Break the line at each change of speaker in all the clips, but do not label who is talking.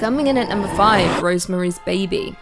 Coming in at number 5, Rosemary's Baby.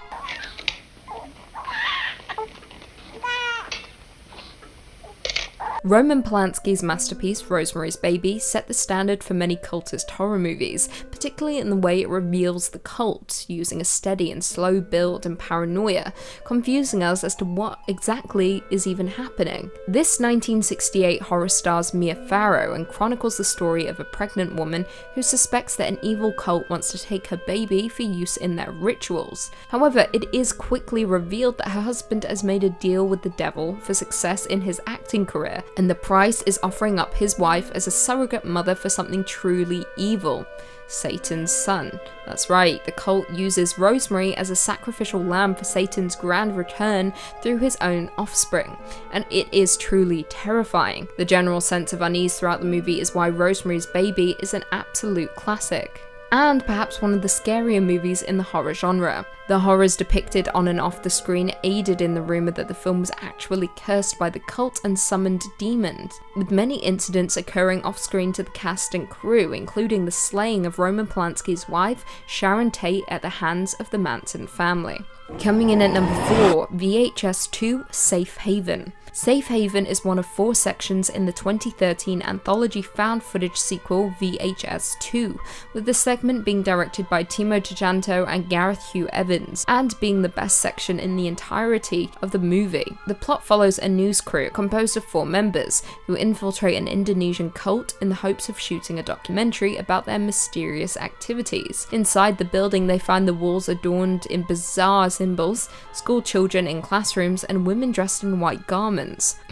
Roman Polanski's masterpiece, Rosemary's Baby, set the standard for many cultist horror movies, particularly in the way it reveals the cult, using a steady and slow build and paranoia, confusing us as to what exactly is even happening. This 1968 horror stars Mia Farrow and chronicles the story of a pregnant woman who suspects that an evil cult wants to take her baby for use in their rituals. However, it is quickly revealed that her husband has made a deal with the devil for success in his acting career, and the price is offering up his wife as a surrogate mother for something truly evil: Satan's son. That's right, the cult uses Rosemary as a sacrificial lamb for Satan's grand return through his own offspring, and it is truly terrifying. The general sense of unease throughout the movie is why Rosemary's Baby is an absolute classic, and perhaps one of the scarier movies in the horror genre. The horrors depicted on and off the screen aided in the rumour that the film was actually cursed by the cult and summoned demons, with many incidents occurring off-screen to the cast and crew, including the slaying of Roman Polanski's wife, Sharon Tate, at the hands of the Manson family. Coming in at number 4, VHS 2, Safe Haven. Safe Haven is one of 4 sections in the 2013 anthology found footage sequel VHS 2, with the segment being directed by Timo Tjahjanto and Gareth Hugh Evans, and being the best section in the entirety of the movie. The plot follows a news crew composed of 4 members who infiltrate an Indonesian cult in the hopes of shooting a documentary about their mysterious activities. Inside the building, they find the walls adorned in bizarre symbols, school children in classrooms, and women dressed in white garments.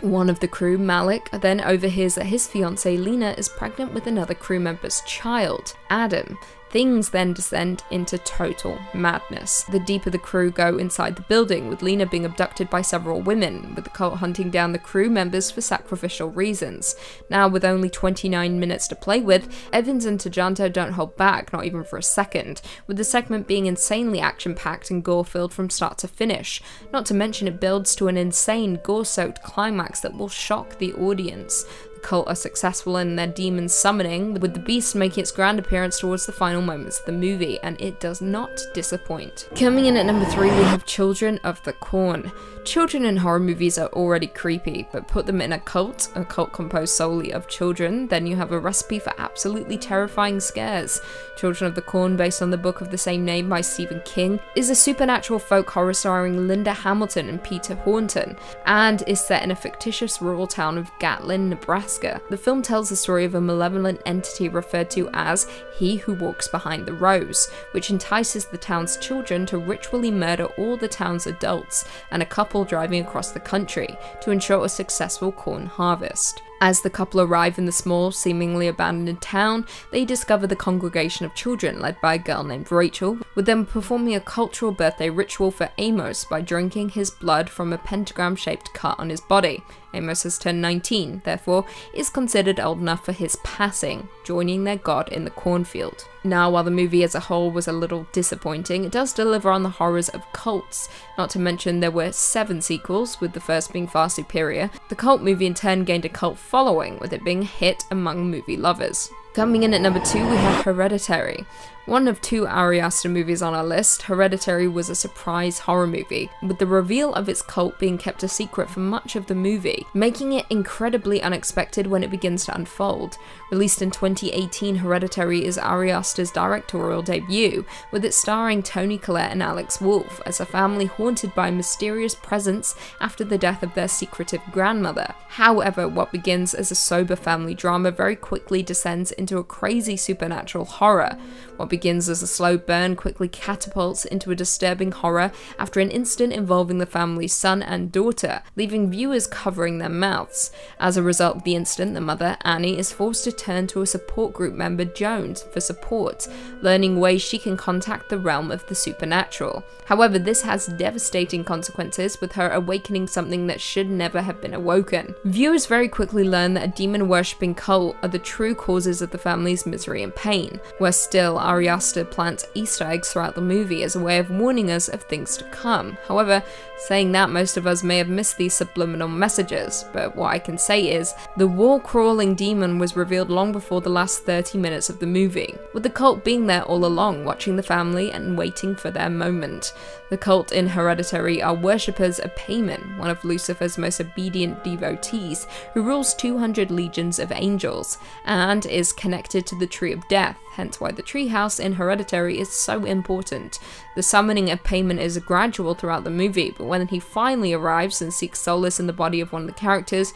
One of the crew, Malik, then overhears that his fiancée Lena is pregnant with another crew member's child, Adam. Things then descend into total madness. The deeper the crew go inside the building, with Lena being abducted by several women, with the cult hunting down the crew members for sacrificial reasons. Now, with only 29 minutes to play with, Evans and Tjahjanto don't hold back, not even for a second, with the segment being insanely action-packed and gore-filled from start to finish. Not to mention it builds to an insane, gore-soaked climax that will shock the audience. The cult are successful in their demon summoning, with the beast making its grand appearance towards the final moments of the movie, and it does not disappoint. Coming in at number 3, we have Children of the Corn. Children in horror movies are already creepy, but put them in a cult composed solely of children, then you have a recipe for absolutely terrifying scares. Children of the Corn, based on the book of the same name by Stephen King, is a supernatural folk horror starring Linda Hamilton and Peter Horton, and is set in a fictitious rural town of Gatlin, Nebraska. The film tells the story of a malevolent entity referred to as He Who Walks Behind the Rose, which entices the town's children to ritually murder all the town's adults and a couple driving across the country to ensure a successful corn harvest. As the couple arrive in the small, seemingly abandoned town, they discover the congregation of children led by a girl named Rachel, with them performing a cultural birthday ritual for Amos by drinking his blood from a pentagram-shaped cut on his body. Amos has turned 19, therefore is considered old enough for his passing, joining their god in the cornfield. Now, while the movie as a whole was a little disappointing, it does deliver on the horrors of cults. Not to mention there were 7 sequels, with the first being far superior. The cult movie in turn gained a cult following, with it being a hit among movie lovers. Coming in at number 2, we have Hereditary. One of 2 Ari Aster movies on our list, Hereditary was a surprise horror movie, with the reveal of its cult being kept a secret for much of the movie, making it incredibly unexpected when it begins to unfold. Released in 2018, Hereditary is Ari Aster's directorial debut, with it starring Toni Collette and Alex Wolff as a family haunted by a mysterious presence after the death of their secretive grandmother. However, what begins as a sober family drama very quickly descends into a crazy supernatural horror. What begins as a slow burn quickly catapults into a disturbing horror after an incident involving the family's son and daughter, leaving viewers covering their mouths. As a result of the incident, the mother, Annie, is forced to turn to a support group member, Jones, for support, learning ways she can contact the realm of the supernatural. However, this has devastating consequences, with her awakening something that should never have been awoken. Viewers very quickly learn that a demon-worshipping cult are the true causes of the family's misery and pain. Worse still, Ari Ari Aster plants Easter eggs throughout the movie as a way of warning us of things to come. However, saying that, most of us may have missed these subliminal messages, but what I can say is, the wall-crawling demon was revealed long before the last 30 minutes of the movie, with the cult being there all along, watching the family and waiting for their moment. The cult in Hereditary are worshippers of Paimon, one of Lucifer's most obedient devotees, who rules 200 legions of angels, and is connected to the Tree of Death, hence why the treehouse in Hereditary is so important. The summoning of Paimon is gradual throughout the movie, but when he finally arrives and seeks solace in the body of one of the characters,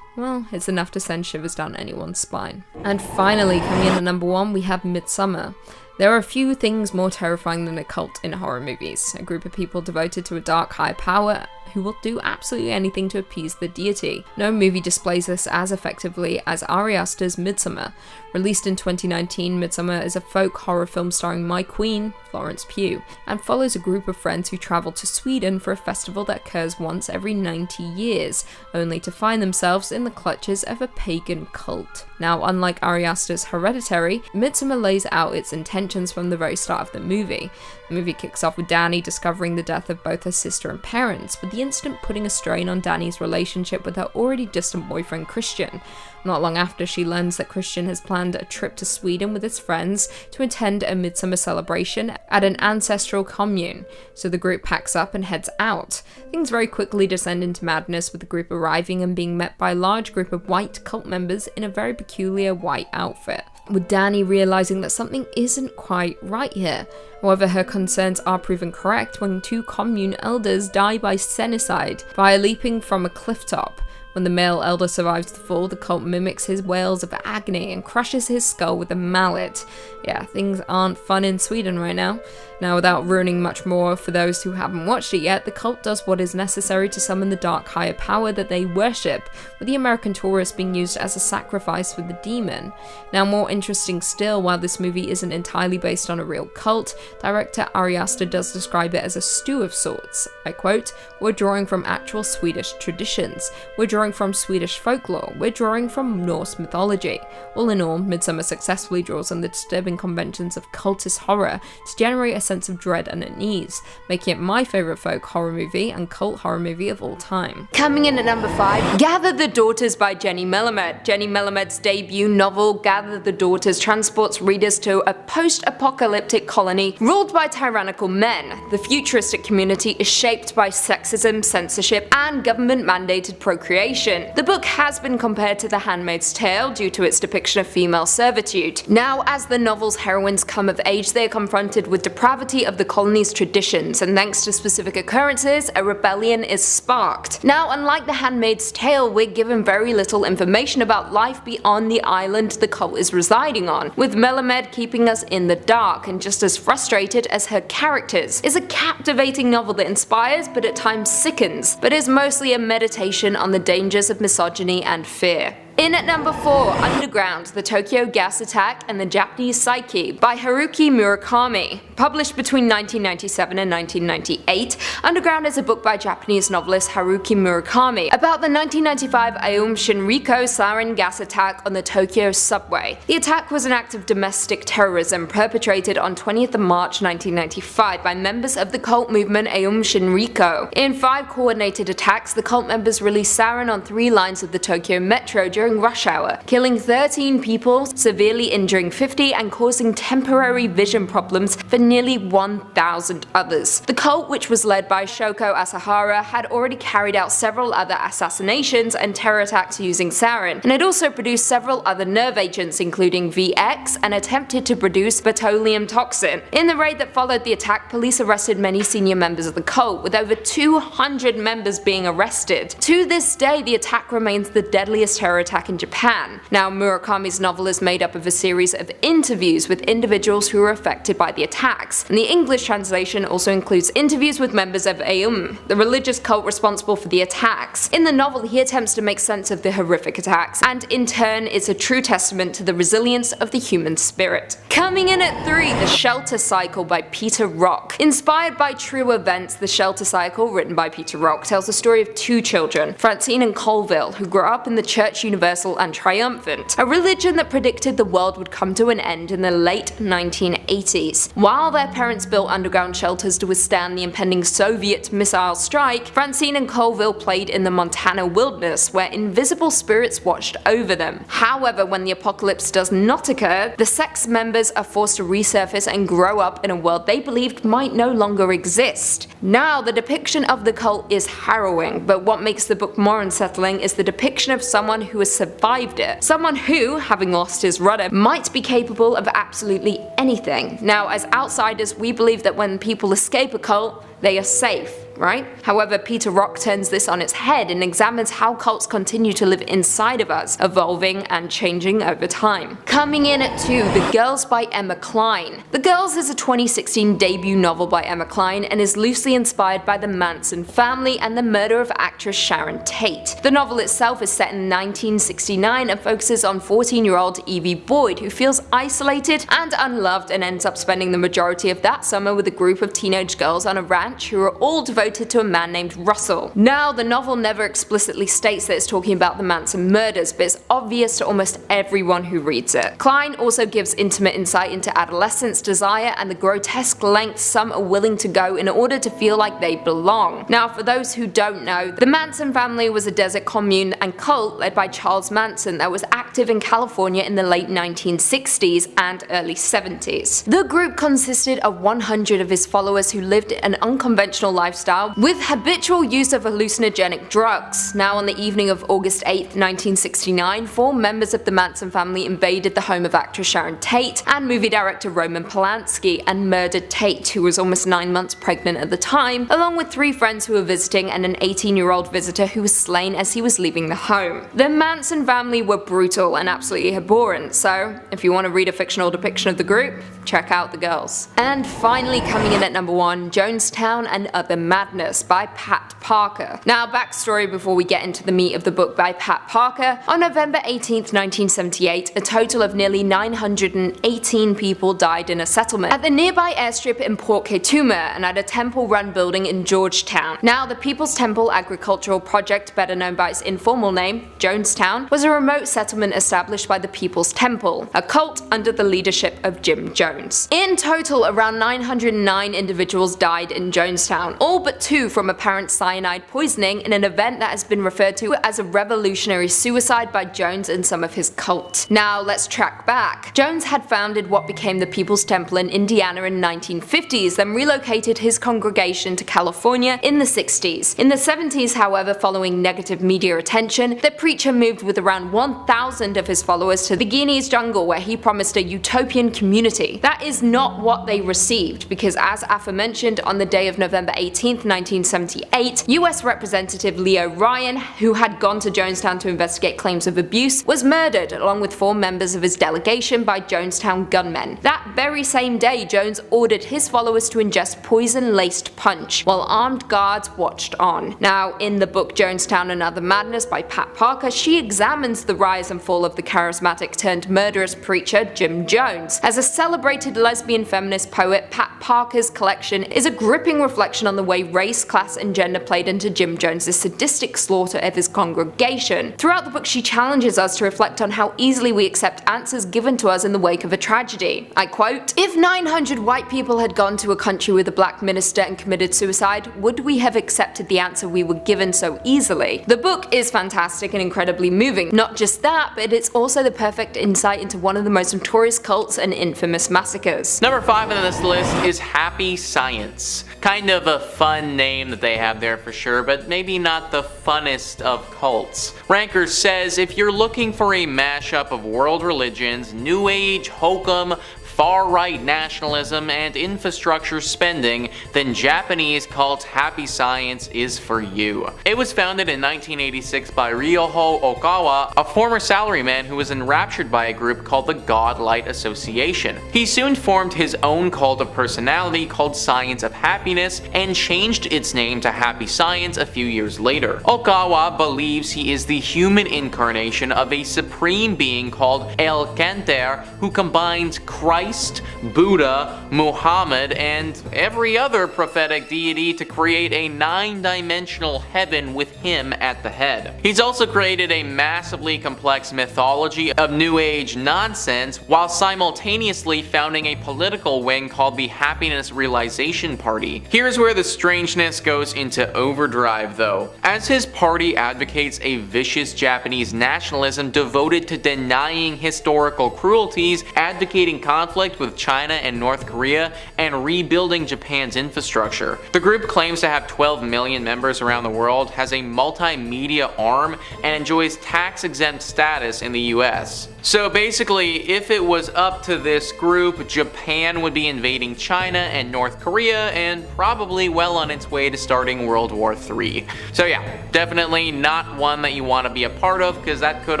well, it's enough to send shivers down anyone's spine. And finally, coming in at number 1, we have Midsommar. There are a few things more terrifying than a cult in horror movies. A group of people devoted to a dark higher power who will do absolutely anything to appease the deity. No movie displays this as effectively as Ari Aster's Midsommar. Released in 2019, Midsommar is a folk horror film starring my queen, Florence Pugh, and follows a group of friends who travel to Sweden for a festival that occurs once every 90 years, only to find themselves in the clutches of a pagan cult. Now, unlike Ari Aster's Hereditary, Midsommar lays out its intentions from the very start of the movie. The movie kicks off with Dani discovering the death of both her sister and parents, with the incident putting a strain on Dani's relationship with her already distant boyfriend Christian. Not long after, she learns that Christian has planned a trip to Sweden with his friends to attend a midsummer celebration at an ancestral commune, so the group packs up and heads out. Things very quickly descend into madness, with the group arriving and being met by a large group of white cult members in a very peculiar white outfit, with Dani realizing that something isn't quite right here. However, her concerns are proven correct when 2 commune elders die by senicide via leaping from a cliff top. When the male elder survives the fall, the cult mimics his wails of agony and crushes his skull with a mallet. Yeah, things aren't fun in Sweden right now. Now, without ruining much more for those who haven't watched it yet, the cult does what is necessary to summon the dark higher power that they worship, with the American tourist being used as a sacrifice for the demon. Now, more interesting still, while this movie isn't entirely based on a real cult, director Ari Aster does describe it as a stew of sorts. I quote, "We're drawing from actual Swedish traditions. We're drawing from Swedish folklore. We're drawing from Norse mythology." All in all, Midsommar successfully draws on the disturbing conventions of cultist horror to generate a sense of dread and unease, making it my favourite folk horror movie and cult horror movie of all time. Coming in at number 5, Gather the Daughters by Jenny Melamed. Jenny Melamed's debut novel, Gather the Daughters, transports readers to a post-apocalyptic colony ruled by tyrannical men. The futuristic community is shaped by sexism, censorship, and government-mandated procreation. The book has been compared to The Handmaid's Tale due to its depiction of female servitude. Now, as the novel's heroines come of age, they are confronted with depravity of the colony's traditions, and thanks to specific occurrences, a rebellion is sparked. Now, unlike The Handmaid's Tale, we're given very little information about life beyond the island the cult is residing on, with Melamed keeping us in the dark and just as frustrated as her characters. It's a captivating novel that inspires but at times sickens, but is mostly a meditation on the dangers of misogyny and fear. In at number 4, Underground, The Tokyo Gas Attack and the Japanese Psyche by Haruki Murakami. Published between 1997 and 1998, Underground is a book by Japanese novelist Haruki Murakami about the 1995 Aum Shinriko sarin gas attack on the Tokyo subway. The attack was an act of domestic terrorism perpetrated on 20th of March 1995 by members of the cult movement Aum Shinriko. In 5 coordinated attacks, the cult members released sarin on 3 lines of the Tokyo metro during rush hour, killing 13 people, severely injuring 50, and causing temporary vision problems for nearly 1,000 others. The cult, which was led by Shoko Asahara, had already carried out several other assassinations and terror attacks using sarin, and had also produced several other nerve agents including VX, and attempted to produce botulinum toxin. In the raid that followed the attack, police arrested many senior members of the cult, with over 200 members being arrested. To this day, the attack remains the deadliest terror attack in Japan. Now, Murakami's novel is made up of a series of interviews with individuals who were affected by the attacks, and the English translation also includes interviews with members of Aum, the religious cult responsible for the attacks. In the novel, he attempts to make sense of the horrific attacks, and in turn is a true testament to the resilience of the human spirit. Coming in at 3, The Shelter Cycle by Peter Rock. Inspired by true events, The Shelter Cycle, written by Peter Rock, tells the story of 2 children, Francine and Colville, who grow up in the church university universal and triumphant, a religion that predicted the world would come to an end in the late 1980s. While their parents built underground shelters to withstand the impending Soviet missile strike, Francine and Colville played in the Montana wilderness where invisible spirits watched over them. However, when the apocalypse does not occur, the sect's members are forced to resurface and grow up in a world they believed might no longer exist. Now, the depiction of the cult is harrowing, but what makes the book more unsettling is the depiction of someone who has survived it. Someone who, having lost his rudder, might be capable of absolutely anything. Now, as outsiders, we believe that when people escape a cult, they are safe, right? However, Peter Rock turns this on its head and examines how cults continue to live inside of us, evolving and changing over time. Coming in at 2, The Girls by Emma Cline. The Girls is a 2016 debut novel by Emma Cline and is loosely inspired by the Manson family and the murder of actress Sharon Tate. The novel itself is set in 1969 and focuses on 14-year-old Evie Boyd, who feels isolated and unloved and ends up spending the majority of that summer with a group of teenage girls on a ranch who are all devoted to a man named Russell. Now, the novel never explicitly states that it's talking about the Manson murders, but it's obvious to almost everyone who reads it. Cline also gives intimate insight into adolescence, desire, and the grotesque lengths some are willing to go in order to feel like they belong. Now, for those who don't know, the Manson family was a desert commune and cult led by Charles Manson that was active in California in the late 1960s and early 70s. The group consisted of 100 of his followers who lived an unconventional lifestyle with habitual use of hallucinogenic drugs. Now, on the evening of August 8, 1969, 4 members of the Manson family invaded the home of actress Sharon Tate and movie director Roman Polanski and murdered Tate, who was almost 9 months pregnant at the time, along with 3 friends who were visiting and an 18-year-old visitor who was slain as he was leaving the home. The Manson family were brutal and absolutely abhorrent, so if you want to read a fictional depiction of the group, check out The Girls. And finally, coming in at number 1, Jonestown and Other Madness by Pat Parker. Now, backstory before we get into the meat of the book by Pat Parker. On November 18th, 1978, a total of nearly 918 people died in a settlement at the nearby airstrip in Port Kaituma and at a temple-run building in Georgetown. Now, the People's Temple Agricultural Project, better known by its informal name, Jonestown, was a remote settlement established by the People's Temple, a cult under the leadership of Jim Jones. In total, around 909 individuals died in Jonestown, all but 2 from apparent cyanide poisoning in an event that has been referred to as a revolutionary suicide by Jones and some of his cult. Now, let's track back. Jones had founded what became the People's Temple in Indiana in the 1950s, then relocated his congregation to California in the 60s. In the 70s, however, following negative media attention, the preacher moved with around 1,000 of his followers to the Guineas jungle where he promised a utopian community. That is not what they received, because as aforementioned, on the day of November 18, 1978, US Representative Leo Ryan, who had gone to Jonestown to investigate claims of abuse, was murdered along with 4 members of his delegation by Jonestown gunmen. That very same day, Jones ordered his followers to ingest poison-laced punch, while armed guards watched on. Now, in the book Jonestown and Other Madness by Pat Parker, she examines the rise and fall of the charismatic turned murderous preacher Jim Jones. As a celebrated lesbian feminist poet, Pat Parker's collection is a gripping reflection on the way race, class, and gender played into Jim Jones's sadistic slaughter of his congregation. Throughout the book, she challenges us to reflect on how easily we accept answers given to us in the wake of a tragedy. I quote, "If 900 white people had gone to a country with a black minister and committed suicide, would we have accepted the answer we were given so easily?" The book is fantastic and incredibly moving. Not just that, but it's also the perfect insight into one of the most notorious cults and infamous massacres.
Number 5 on this list is Happy Science. Kind of a fun name that they have there for sure, but maybe not the funnest of cults. Ranker says, if you're looking for a mashup of world religions, new age, hokum, far-right nationalism, and infrastructure spending, then Japanese cult Happy Science is for you. It was founded in 1986 by Ryoho Okawa, a former salaryman who was enraptured by a group called the Godlight Association. He soon formed his own cult of personality called Science of Happiness and changed its name to Happy Science a few years later. Okawa believes he is the human incarnation of a supreme being called El Canter who combines Christ Christ, Buddha, Muhammad, and every other prophetic deity to create a 9-dimensional heaven with him at the head. He's also created a massively complex mythology of New Age nonsense while simultaneously founding a political wing called the Happiness Realization Party. Here's where the strangeness goes into overdrive though, as his party advocates a vicious Japanese nationalism devoted to denying historical cruelties, advocating conflict with China and North Korea, and rebuilding Japan's infrastructure. The group claims to have 12 million members around the world, has a multimedia arm, and enjoys tax-exempt status in the US. So basically, if it was up to this group, Japan would be invading China and North Korea and probably well on its way to starting World War III. So yeah, definitely not one that you want to be a part of because that could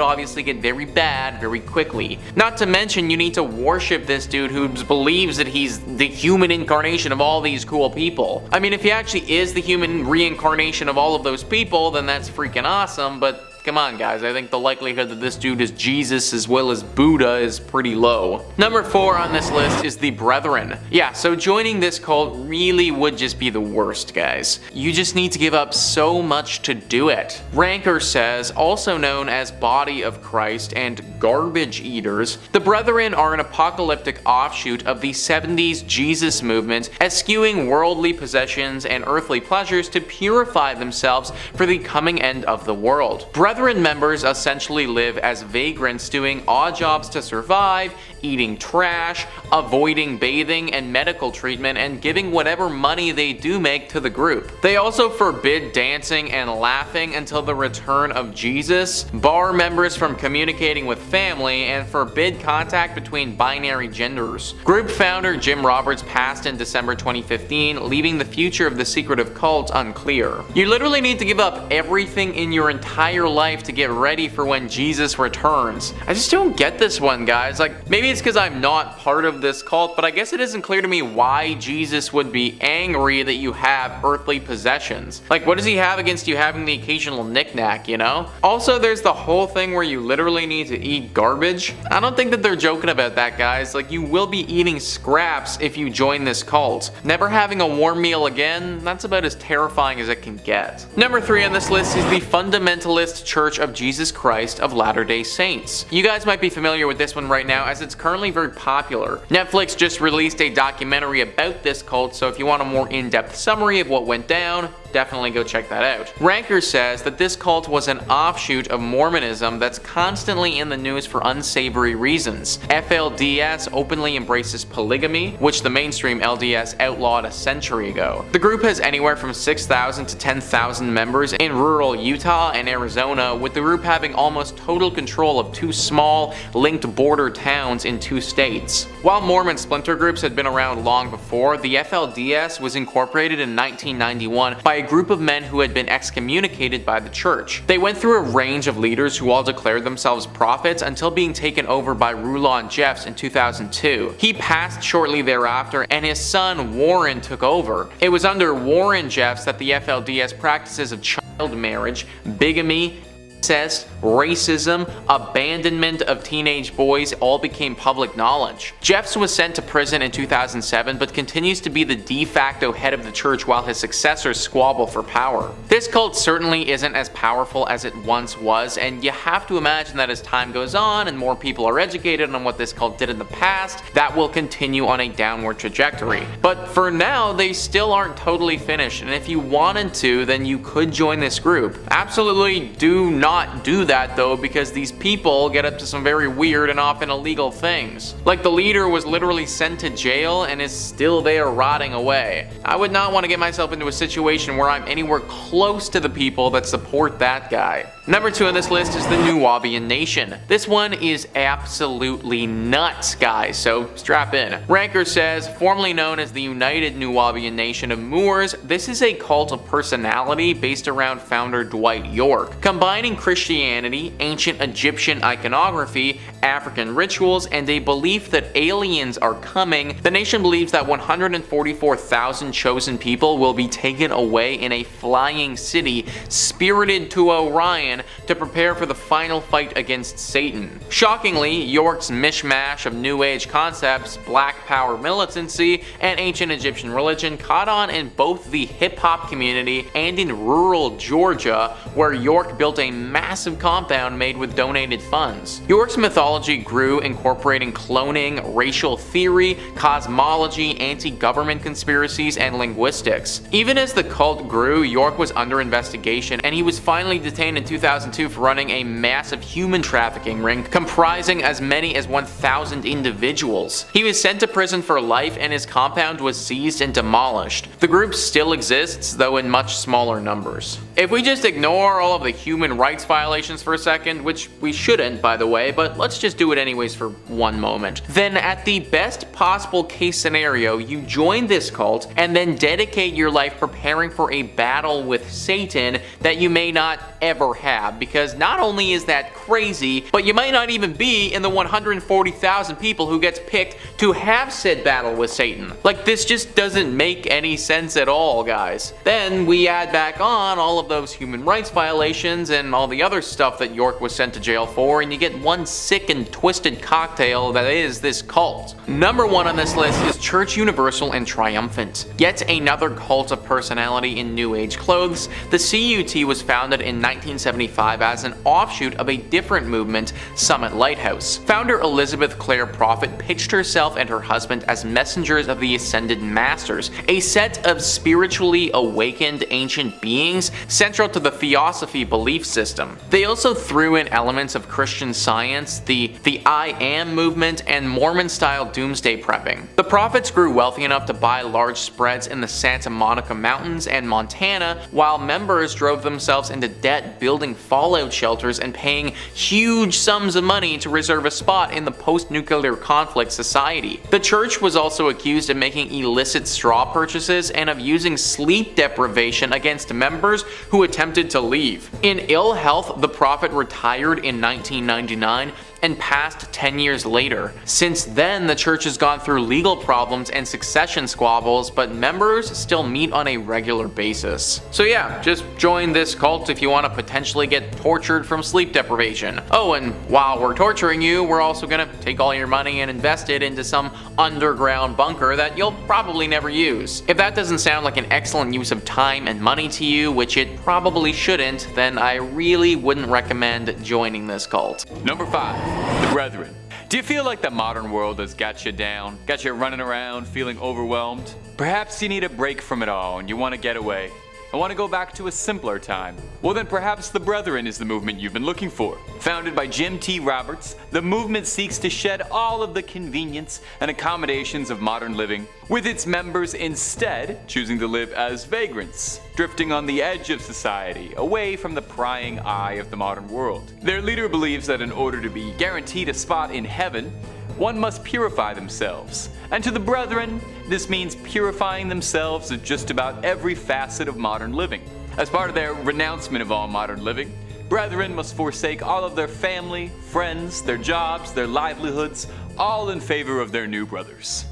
obviously get very bad very quickly. Not to mention you need to worship this dude who believes that he's the human incarnation of all these cool people. I mean, if he actually is the human reincarnation of all of those people, then that's freaking awesome, but come on guys, I think the likelihood that this dude is Jesus as well as Buddha is pretty low. Number 4 on this list is the Brethren. Yeah, so joining this cult really would just be the worst, guys. You just need to give up so much to do it. Ranker says, also known as Body of Christ and Garbage Eaters, the Brethren are an apocalyptic offshoot of the 70s Jesus movement, eschewing worldly possessions and earthly pleasures to purify themselves for the coming end of the world. Brethren members essentially live as vagrants doing odd jobs to survive, eating trash, avoiding bathing and medical treatment, and giving whatever money they do make to the group. They also forbid dancing and laughing until the return of Jesus, bar members from communicating with family, and forbid contact between binary genders. Group founder Jim Roberts passed in December 2015, leaving the future of the secretive cult unclear. You literally need to give up everything in your entire life to get ready for when Jesus returns. I just don't get this one, guys. Like, maybe it's because I'm not part of this cult, but I guess it isn't clear to me why Jesus would be angry that you have earthly possessions. Like, what does he have against you having the occasional knickknack, you know? Also, there's the whole thing where you literally need to eat garbage. I don't think that they're joking about that, guys. Like, you will be eating scraps if you join this cult. Never having a warm meal again, that's about as terrifying as it can get. Number 3 on this list is the Fundamentalist Church of Jesus Christ of Latter-day Saints. You guys might be familiar with this one right now as it's currently very popular. Netflix just released a documentary about this cult, so if you want a more in-depth summary of what went down, definitely go check that out. Ranker says that this cult was an offshoot of Mormonism that's constantly in the news for unsavory reasons. FLDS openly embraces polygamy, which the mainstream LDS outlawed a century ago. The group has anywhere from 6,000 to 10,000 members in rural Utah and Arizona, with the group having almost total control of 2 small, linked border towns in 2 states. While Mormon splinter groups had been around long before, the FLDS was incorporated in 1991 by a group of men who had been excommunicated by the church. They went through a range of leaders who all declared themselves prophets until being taken over by Rulon Jeffs in 2002. He passed shortly thereafter and his son Warren took over. It was under Warren Jeffs that the FLDS practices of child marriage, bigamy, incest, racism, abandonment of teenage boys all became public knowledge. Jeffs was sent to prison in 2007 but continues to be the de facto head of the church while his successors squabble for power. This cult certainly isn't as powerful as it once was, and you have to imagine that as time goes on and more people are educated on what this cult did in the past, that will continue on a downward trajectory. But for now, they still aren't totally finished, and if you wanted to, then you could join this group. Absolutely do not do that though, because these people get up to some very weird and often illegal things. Like the leader was literally sent to jail and is still there rotting away. I would not want to get myself into a situation where I'm anywhere close to the people that support that guy. Number 2 on this list is the Nuwaubian Nation. This one is absolutely nuts, guys, so strap in. Ranker says, formerly known as the United Nuwaubian Nation of Moors, this is a cult of personality based around founder Dwight York. Combining Christianity, ancient Egyptian iconography, African rituals, and a belief that aliens are coming, the nation believes that 144,000 chosen people will be taken away in a flying city, spirited to Orion, began to prepare for the final fight against Satan. Shockingly, York's mishmash of New Age concepts, black power militancy, and ancient Egyptian religion caught on in both the hip-hop community and in rural Georgia, where York built a massive compound made with donated funds. York's mythology grew, incorporating cloning, racial theory, cosmology, anti-government conspiracies, and linguistics. Even as the cult grew, York was under investigation, and he was finally detained in 2002 for running a massive human trafficking ring comprising as many as 1,000 individuals. He was sent to prison for life, and his compound was seized and demolished. The group still exists, though in much smaller numbers. If we just ignore all of the human rights violations for a second, which we shouldn't, by the way, but let's just do it anyways for one moment, then at the best possible case scenario, you join this cult and then dedicate your life preparing for a battle with Satan that you may not ever have, because not only is that crazy, but you might not even be in the 140,000 people who gets picked to have said battle with Satan. Like, this just doesn't make any sense at all, guys. Then we add back on all of those human rights violations and all the other stuff that York was sent to jail for, and you get one sick and twisted cocktail that is this cult. Number one on this list is Church Universal and Triumphant. Yet another cult of personality in New Age clothes, the CUT was founded in 1975 as an offshoot of a different movement, Summit Lighthouse. Founder Elizabeth Clare Prophet pitched herself and her husband as messengers of the Ascended Masters, a set of spiritually awakened ancient beings central to the Theosophy belief system. They also threw in elements of Christian Science, the I Am movement, and Mormon-style doomsday prepping. The prophets grew wealthy enough to buy large spreads in the Santa Monica Mountains and Montana, while members drove themselves into debt building fallout shelters and paying huge sums of money to reserve a spot in the post-nuclear conflict society. The church was also accused of making illicit straw purchases and of using sleep deprivation against members who attempted to leave. In ill health, the prophet retired in 1999 and passed 10 years later. Since then, the church has gone through legal problems and succession squabbles, but members still meet on a regular basis. So yeah, just join this cult if you want to potentially get tortured from sleep deprivation. Oh, and while we're torturing you, we're also gonna take all your money and invest it into some underground bunker that you'll probably never use. If that doesn't sound like an excellent use of time and money to you, which it probably shouldn't, then I really wouldn't recommend joining this cult.
Number 5. The Brethren. Do you feel like the modern world has got you down? Got you running around, feeling overwhelmed? Perhaps you need a break from it all and you want to get away. I want to go back to a simpler time. Well then perhaps the Brethren is the movement you've been looking for. Founded by Jim T. Roberts, the movement seeks to shed all of the convenience and accommodations of modern living, with its members instead choosing to live as vagrants, drifting on the edge of society, away from the prying eye of the modern world. Their leader believes that in order to be guaranteed a spot in heaven, one must purify themselves. And to the Brethren, this means purifying themselves of just about every facet of modern living. As part of their renouncement of all modern living, Brethren must forsake all of their family, friends, their jobs, their livelihoods, all in favor of their new brothers.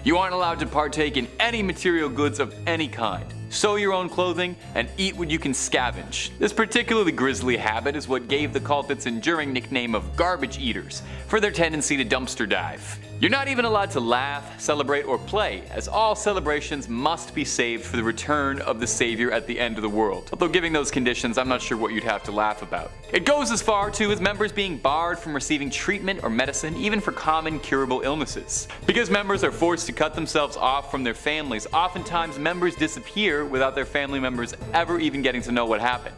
You aren't allowed to partake in any material goods of any kind. Sew your own clothing and eat what you can scavenge. This particularly grisly habit is what gave the cult its enduring nickname of garbage eaters for their tendency to dumpster dive. You're not even allowed to laugh, celebrate, or play, as all celebrations must be saved for the return of the Savior at the end of the world. Although giving those conditions, I'm not sure what you'd have to laugh about. It goes as far too as members being barred from receiving treatment or medicine, even for common curable illnesses. Because members are forced to cut themselves off from their families, oftentimes members disappear without their family members ever even getting to know what happened.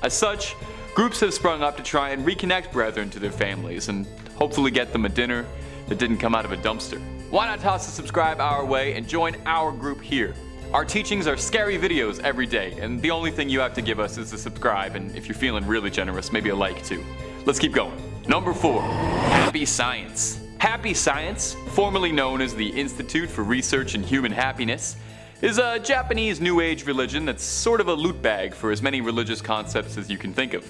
As such, groups have sprung up to try and reconnect Brethren to their families and hopefully get them a dinner that didn't come out of a dumpster. Why not toss a subscribe our way and join our group here? Our teachings are scary videos every day, and the only thing you have to give us is a subscribe, and if you're feeling really generous, maybe a like too. Let's keep going. Number 4. Happy Science. Happy Science, formerly known as the Institute for Research in Human Happiness, is a Japanese New Age religion that's sort of a loot bag for as many religious concepts as you can think of.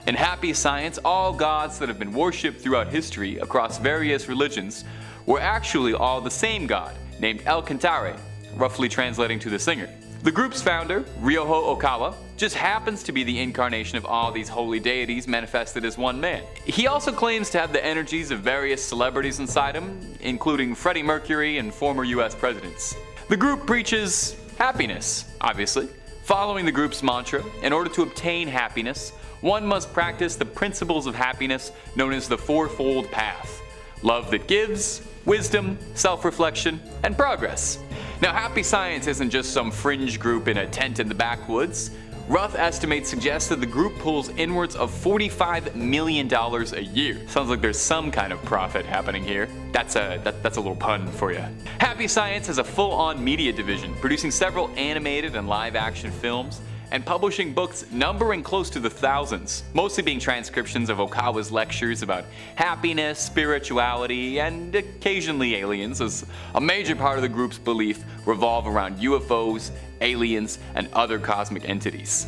In Happy Science, all gods that have been worshipped throughout history across various religions were actually all the same god, named El Cantare, roughly translating to the singer. The group's founder, Ryoho Okawa, just happens to be the incarnation of all these holy deities manifested as one man. He also claims to have the energies of various celebrities inside him, including Freddie Mercury and former US presidents. The group preaches happiness, obviously. Following the group's mantra, in order to obtain happiness, one must practice the principles of happiness known as the fourfold path: love that gives, wisdom, self-reflection, and progress. Now, Happy Science isn't just some fringe group in a tent in the backwoods. Rough estimates suggest that the group pulls inwards of $45 million a year. Sounds like there's some kind of profit happening here. That's a little pun for you. Happy Science has a full-on media division, producing several animated and live-action films, and publishing books numbering close to the thousands, mostly being transcriptions of Okawa's lectures about happiness, spirituality, and occasionally aliens, as a major part of the group's belief revolve around UFOs, aliens, and other cosmic entities.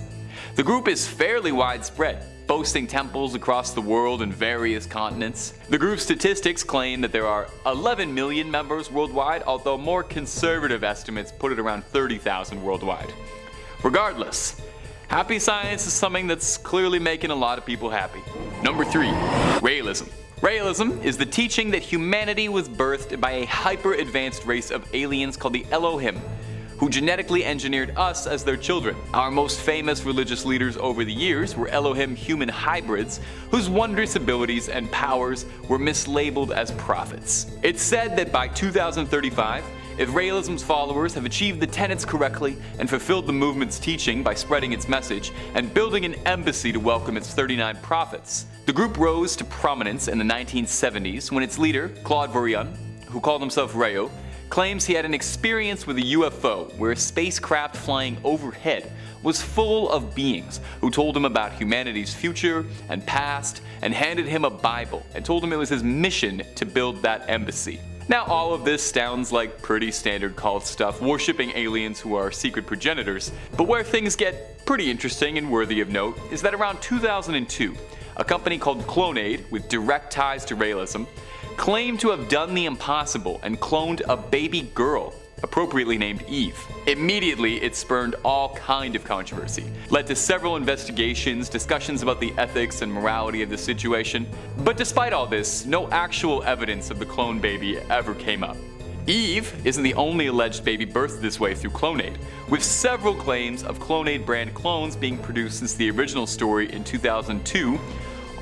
The group is fairly widespread, boasting temples across the world in various continents. The group's statistics claim that there are 11 million members worldwide, although more conservative estimates put it around 30,000 worldwide. Regardless, Happy Science is something that's clearly making a lot of people happy. Number 3, Raelism. Raelism is the teaching that humanity was birthed by a hyper-advanced race of aliens called the Elohim, who genetically engineered us as their children. Our most famous religious leaders over the years were Elohim human hybrids, whose wondrous abilities and powers were mislabeled as prophets. It's said that by 2035, if Raelism's followers have achieved the tenets correctly and fulfilled the movement's teaching by spreading its message and building an embassy to welcome its 39 prophets. The group rose to prominence in the 1970s when its leader, Claude Vorion, who called himself Rayo, claims he had an experience with a UFO where a spacecraft flying overhead was full of beings who told him about humanity's future and past and handed him a Bible and told him it was his mission to build that embassy. Now, all of this sounds like pretty standard cult stuff, worshipping aliens who are secret progenitors, but where things get pretty interesting and worthy of note is that around 2002, a company called Clonaid, with direct ties to Raelism, claimed to have done the impossible and cloned a baby girl, appropriately named Eve. Immediately, it spurned all kind of controversy, led to several investigations, discussions about the ethics and morality of the situation. But despite all this, no actual evidence of the clone baby ever came up. Eve isn't the only alleged baby birthed this way through Clonaid, with several claims of Clonaid brand clones being produced since the original story in 2002,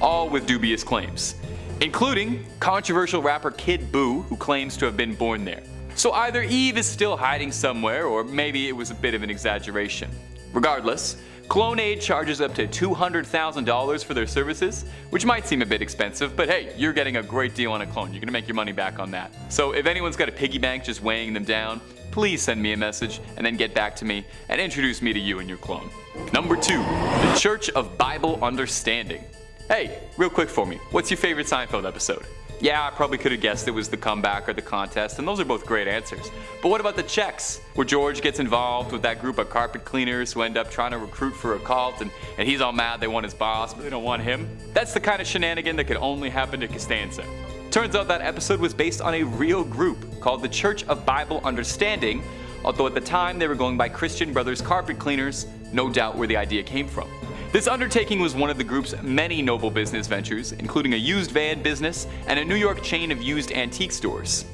all with dubious claims, including controversial rapper Kid Buu, who claims to have been born there. So either Eve is still hiding somewhere, or maybe it was a bit of an exaggeration. Regardless, Clonaid charges up to $200,000 for their services, which might seem a bit expensive, but hey, you're getting a great deal on a clone. You're gonna make your money back on that. So if anyone's got a piggy bank just weighing them down, please send me a message and then get back to me and introduce me to you and your clone. Number 2, the Church of Bible Understanding. Hey, real quick for me, what's your favorite Seinfeld episode? Yeah, I probably could have guessed it was the comeback or the contest, and those are both great answers. But what about the checks, where George gets involved with that group of carpet cleaners who end up trying to recruit for a cult, and he's all mad they want his boss, but they don't want him? That's the kind of shenanigan that could only happen to Costanza. Turns out that episode was based on a real group called the Church of Bible Understanding, although at the time they were going by Christian Brothers Carpet Cleaners, no doubt where the idea came from. This undertaking was one of the group's many noble business ventures, including a used van business and a New York chain of used antique stores.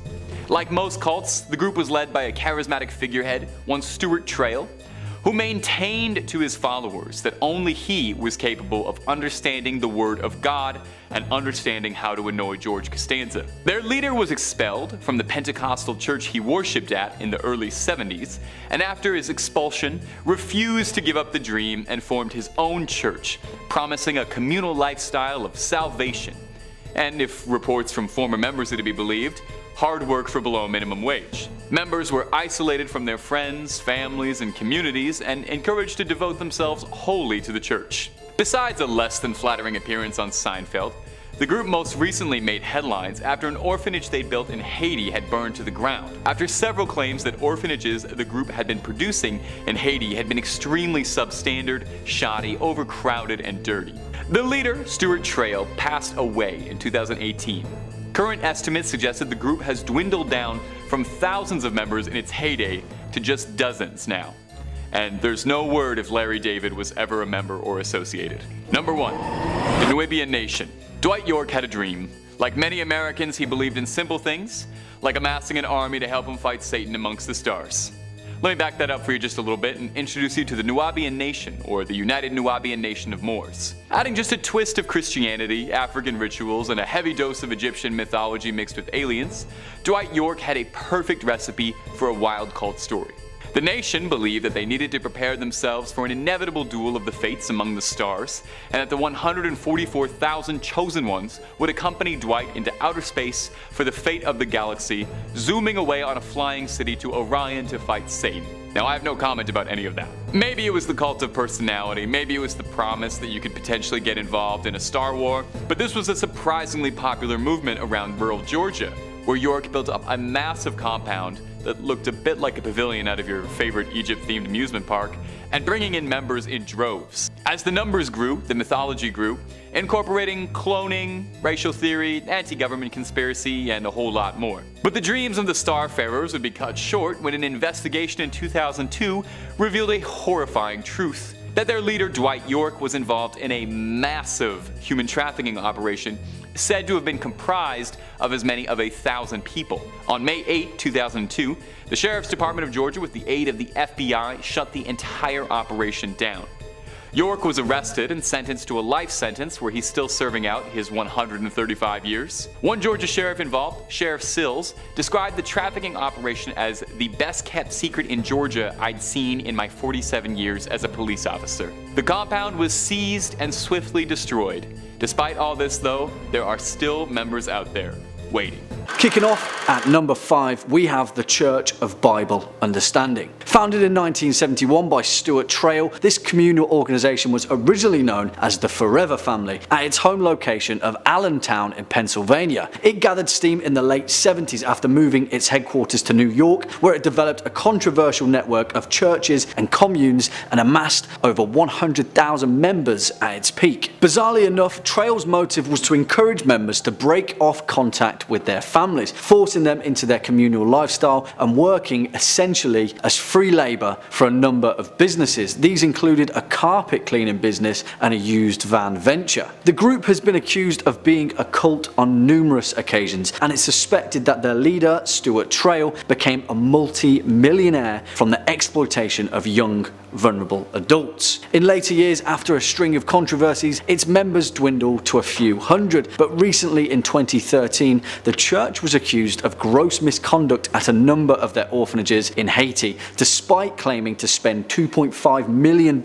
Like most cults, the group was led by a charismatic figurehead, one Stuart Trail, who maintained to his followers that only he was capable of understanding the Word of God and understanding how to annoy George Costanza. Their leader was expelled from the Pentecostal church he worshipped at in the early 70s, and after his expulsion, refused to give up the dream and formed his own church, promising a communal lifestyle of salvation. And if reports from former members are to be believed, hard work for below minimum wage. Members were isolated from their friends, families, and communities and encouraged to devote themselves wholly to the church. Besides a less than flattering appearance on Seinfeld, the group most recently made headlines after an orphanage they built in Haiti had burned to the ground, after several claims that orphanages the group had been producing in Haiti had been extremely substandard, shoddy, overcrowded, and dirty. The leader, Stuart Trail, passed away in 2018. Current estimates suggested the group has dwindled down from thousands of members in its heyday to just dozens now. and there's no word if Larry David was ever a member or associated. Number 1. The Nubian Nation. Dwight York had a dream. Like many Americans, he believed in simple things, like amassing an army to help him fight Satan amongst the stars. Let me back that up for you just a little bit and introduce you to the Nubian Nation, or the United Nubian Nation of Moors. Adding just a twist of Christianity, African rituals, and a heavy dose of Egyptian mythology mixed with aliens, Dwight York had a perfect recipe for a wild cult story. The nation believed that they needed to prepare themselves for an inevitable duel of the fates among the stars, and that the 144,000 chosen ones would accompany Dwight into outer space for the fate of the galaxy, zooming away on a flying city to Orion to fight Satan. Now, I have no comment about any of that. Maybe it was the cult of personality, maybe it was the promise that you could potentially get involved in a star war, but this was a surprisingly popular movement around rural Georgia, where York built up a massive compound that looked a bit like a pavilion out of your favorite Egypt-themed amusement park, and bringing in members in droves. As the numbers grew, the mythology grew, incorporating cloning, racial theory, anti-government conspiracy, and a whole lot more. But the dreams of the Starfarers would be cut short when an investigation in 2002 revealed a horrifying truth: that their leader Dwight York was involved in a massive human trafficking operation said to have been comprised of as many of 1,000 people. On May 8, 2002, the Sheriff's Department of Georgia, with the aid of the FBI, shut the entire operation down. York was arrested and sentenced to a life sentence where he's still serving out his 135 years. One Georgia sheriff involved, Sheriff Sills, described the trafficking operation as the best kept secret in Georgia I'd seen in my 47 years as a police officer. The compound was seized and swiftly destroyed. Despite all this though, there are still members out there waiting.
Kicking off at number 5, we have the Church of Bible Understanding. Founded in 1971 by Stuart Trail, this communal organisation was originally known as the Forever Family at its home location of Allentown in Pennsylvania. It gathered steam in the late 70s after moving its headquarters to New York, where it developed a controversial network of churches and communes and amassed over 100,000 members at its peak. Bizarrely enough, Trail's motive was to encourage members to break off contact with their families, forcing them into their communal lifestyle and working essentially as free labour for a number of businesses. These included a carpet cleaning business and a used van venture. The group has been accused of being a cult on numerous occasions, and it's suspected that their leader, Stuart Trail, became a multi-millionaire from the exploitation of young, vulnerable adults. In later years, after a string of controversies, its members dwindled to a few hundred, but recently in 2013, the church was accused of gross misconduct at a number of their orphanages in Haiti, despite claiming to spend $2.5 million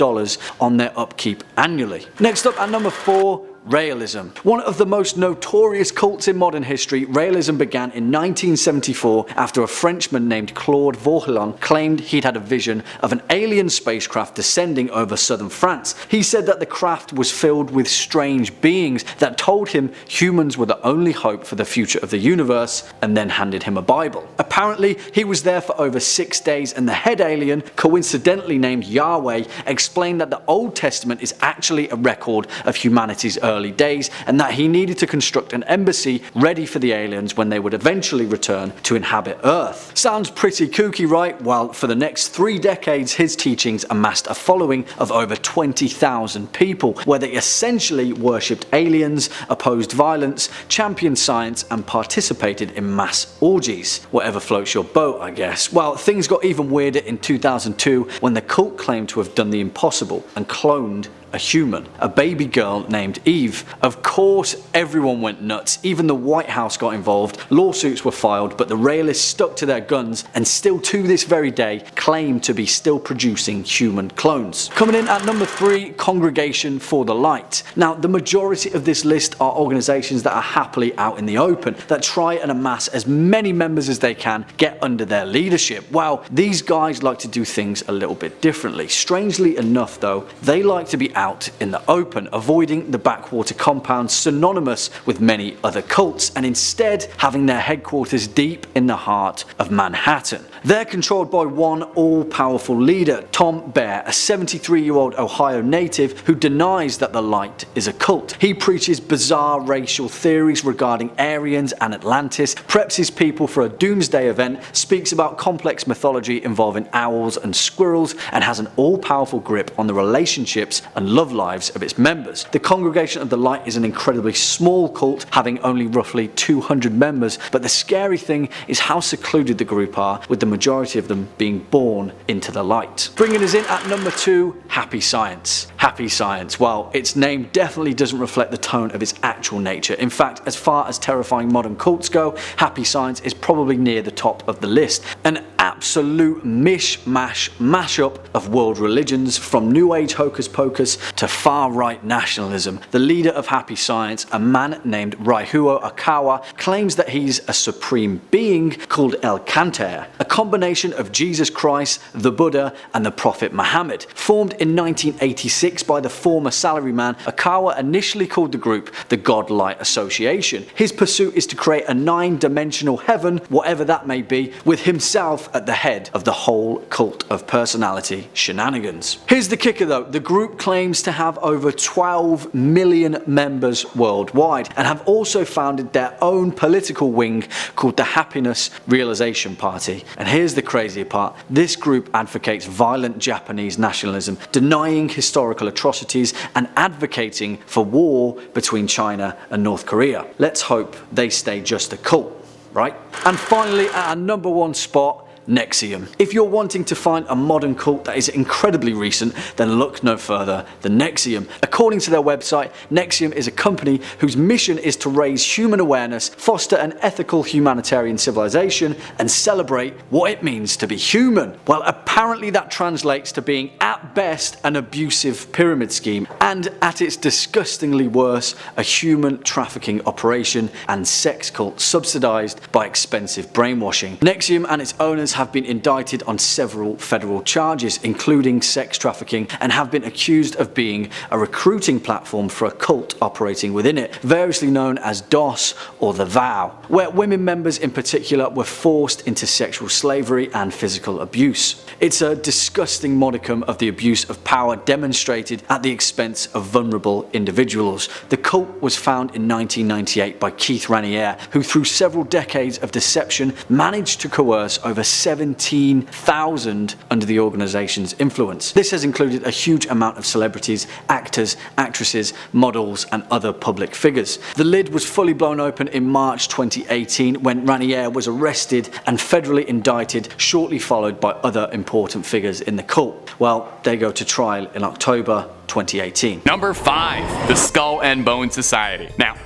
on their upkeep annually. Next up at number 4, Raelism. One of the most notorious cults in modern history, Raelism began in 1974 after a Frenchman named Claude Vauquelin claimed he'd had a vision of an alien spacecraft descending over southern France. He said that the craft was filled with strange beings that told him humans were the only hope for the future of the universe, and then handed him a Bible. Apparently, he was there for over 6 days, and the head alien, coincidentally named Yahweh, explained that the Old Testament is actually a record of humanity's early days, and that he needed to construct an embassy ready for the aliens when they would eventually return to inhabit Earth. Sounds pretty kooky, right? Well, for the next 3 decades, his teachings amassed a following of over 20,000 people, where they essentially worshipped aliens, opposed violence, championed science, and participated in mass orgies. Whatever floats your boat, I guess. Well, things got even weirder in 2002 when the cult claimed to have done the impossible and cloned a human, a baby girl named Eve. Of course, everyone went nuts. Even the White House got involved. Lawsuits were filed, but the Raelists stuck to their guns and still to this very day claim to be still producing human clones. Coming in at number 3, Congregation for the Light. Now, the majority of this list are organisations that are happily out in the open, that try and amass as many members as they can, get under their leadership. Well, these guys like to do things a little bit differently. Strangely enough though, they like to be out in the open, avoiding the backwater compounds synonymous with many other cults, and instead having their headquarters deep in the heart of Manhattan. They're controlled by one all-powerful leader, Tom Bear, a 73-year-old Ohio native who denies that the light is a cult. He preaches bizarre racial theories regarding Aryans and Atlantis, preps his people for a doomsday event, speaks about complex mythology involving owls and squirrels, and has an all-powerful grip on the relationships and love lives of its members. The Congregation of the Light is an incredibly small cult, having only roughly 200 members, but the scary thing is how secluded the group are, with the majority of them being born into the light. Bringing us in at number 2, Happy Science. Happy Science, well, its name definitely doesn't reflect the tone of its actual nature. In fact, as far as terrifying modern cults go, Happy Science is probably near the top of the list. An absolute mishmash mashup of world religions, from New Age hocus pocus to far-right nationalism. The leader of Happy Science, a man named Raihuo Akawa, claims that he's a supreme being called El Kanter, a combination of Jesus Christ, the Buddha, and the Prophet Muhammad. Formed in 1986 by the former salaryman, Akawa initially called the group the God-Light Association. His pursuit is to create a 9-dimensional heaven, whatever that may be, with himself at the head of the whole cult of personality shenanigans. Here's the kicker though, the group claims to have over 12 million members worldwide, and have also founded their own political wing called the Happiness Realization Party. And here's the crazier part, this group advocates violent Japanese nationalism, denying historical atrocities, and advocating for war between China and North Korea. Let's hope they stay just a cult, right? And finally, at our number 1 spot, NXIVM. If you're wanting to find a modern cult that is incredibly recent, then look no further than NXIVM. According to their website, NXIVM is a company whose mission is to raise human awareness, foster an ethical humanitarian civilization, and celebrate what it means to be human. Well, apparently that translates to being at best an abusive pyramid scheme, and at its disgustingly worse, a human trafficking operation and sex cult subsidized by expensive brainwashing. NXIVM and its owners have been indicted on several federal charges, including sex trafficking, and have been accused of being a recruiting platform for a cult operating within it, variously known as DOS or the Vow, where women members in particular were forced into sexual slavery and physical abuse. It's a disgusting modicum of the abuse of power demonstrated at the expense of vulnerable individuals. The cult was founded in 1998 by Keith Raniere, who through several decades of deception managed to coerce over 17,000 under the organization's influence. This has included a huge amount of celebrities, actors, actresses, models, and other public figures. The lid was fully blown open in March 2018 when Raniere was arrested and federally indicted, shortly followed by other important figures in the cult. Well, they go to trial in October 2018.
Number 5, the Skull and Bone Society. Now,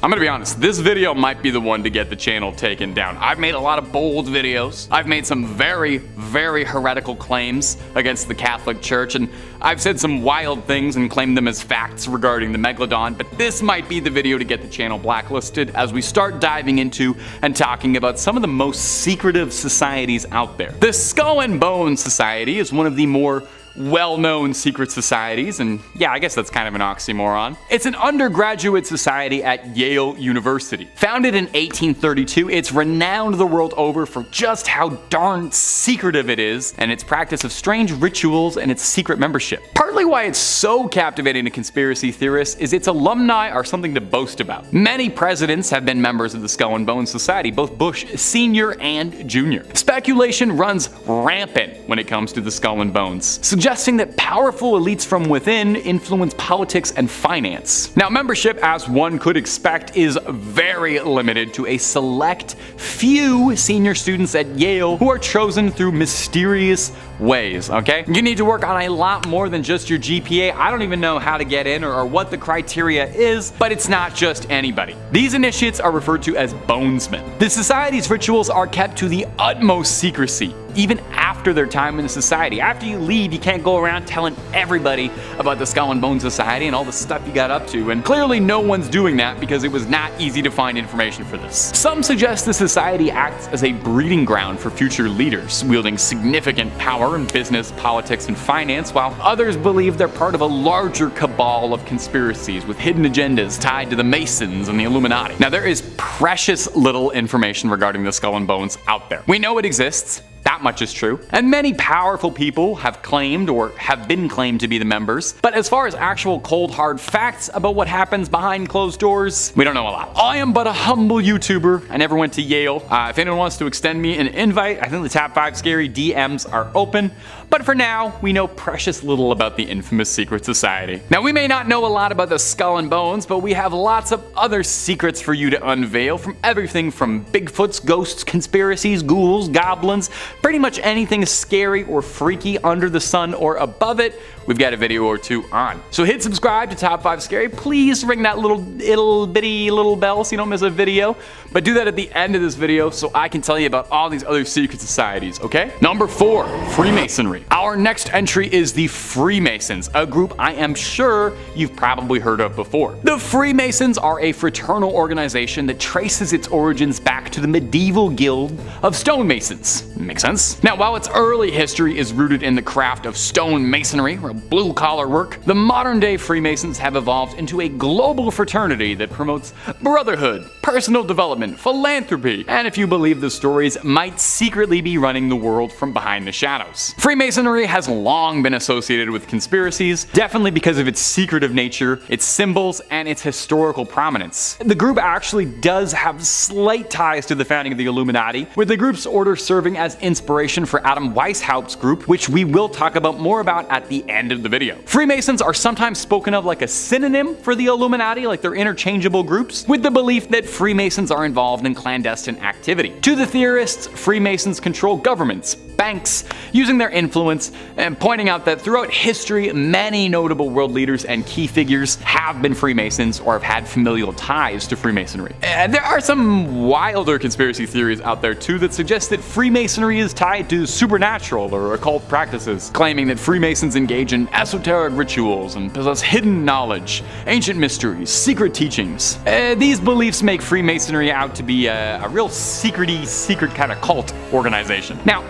I'm gonna be honest, this video might be the one to get the channel taken down. I've made a lot of bold videos. I've made some very, very heretical claims against the Catholic Church, and I've said some wild things and claimed them as facts regarding the Megalodon, but this might be the video to get the channel blacklisted as we start diving into and talking about some of the most secretive societies out there. The Skull and Bone Society is one of the more well-known secret societies, and yeah, I guess that's kind of an oxymoron. It's an undergraduate society at Yale University. Founded in 1832, it's renowned the world over for just how darn secretive it is, and its practice of strange rituals and its secret membership. Partly why it's so captivating to conspiracy theorists is its alumni are something to boast about. Many presidents have been members of the Skull and Bone Society, both Bush Sr. and Jr. Speculation runs rampant when it comes to the Skull and Bones, suggesting that powerful elites from within influence politics and finance. Now, membership, as one could expect, is very limited to a select few senior students at Yale who are chosen through mysterious ways, okay? You need to work on a lot more than just your GPA. I don't even know how to get in or what the criteria is, but it's not just anybody. These initiates are referred to as bonesmen. The society's rituals are kept to the utmost secrecy, even after their time in the society. After you leave, you can't go around telling everybody about the Skull and Bone Society and all the stuff you got up to, and clearly no one's doing that because it was not easy to find information for this. Some suggest the society acts as a breeding ground for future leaders wielding significant power power in business, politics, and finance, while others believe they're part of a larger cabal of conspiracies with hidden agendas tied to the Masons and the Illuminati. Now, there is precious little information regarding the Skull and Bones out there. We know it exists. That much is true. And many powerful people have claimed or have been claimed to be the members. But as far as actual cold hard facts about what happens behind closed doors, we don't know a lot. I am but a humble YouTuber. I never went to Yale. If anyone wants to extend me an invite, I think the Top 5 Scary DMs are open. But for now, we know precious little about the infamous secret society. Now, we may not know a lot about the Skull and Bones, but we have lots of other secrets for you to unveil, from everything from Bigfoots, ghosts, conspiracies, ghouls, goblins, pretty much anything scary or freaky under the sun or above it, we've got a video or two on. So hit subscribe to Top 5 Scary. Please ring that little bitty bell so you don't miss a video. But do that at the end of this video so I can tell you about all these other secret societies, okay? Number 4, Freemasonry. Our next entry is the Freemasons, a group I am sure you've probably heard of before. The Freemasons are a fraternal organization that traces its origins back to the medieval guild of stonemasons. Makes sense? Now, while its early history is rooted in the craft of stone masonry, or blue-collar work, the modern-day Freemasons have evolved into a global fraternity that promotes brotherhood, personal development, philanthropy, and if you believe the stories, might secretly be running the world from behind the shadows. Freemasonry has long been associated with conspiracies, definitely because of its secretive nature, its symbols, and its historical prominence. The group actually does have slight ties to the founding of the Illuminati, with the group's order serving as inspiration for Adam Weishaupt's group, which we will talk about more about at the end of the video. Freemasons are sometimes spoken of like a synonym for the Illuminati, like they're interchangeable groups, with the belief that Freemasons are involved in clandestine activity. To the theorists, Freemasons control governments, banks, using their influence, and pointing out that throughout history, many notable world leaders and key figures have been Freemasons or have had familial ties to Freemasonry. And there are some wilder conspiracy theories out there too that suggest that Freemasonry is tied to supernatural or occult practices, claiming that Freemasons engage in esoteric rituals and possess hidden knowledge, ancient mysteries, secret teachings. These beliefs make Freemasonry out to be a real secret kind of cult organization. Now,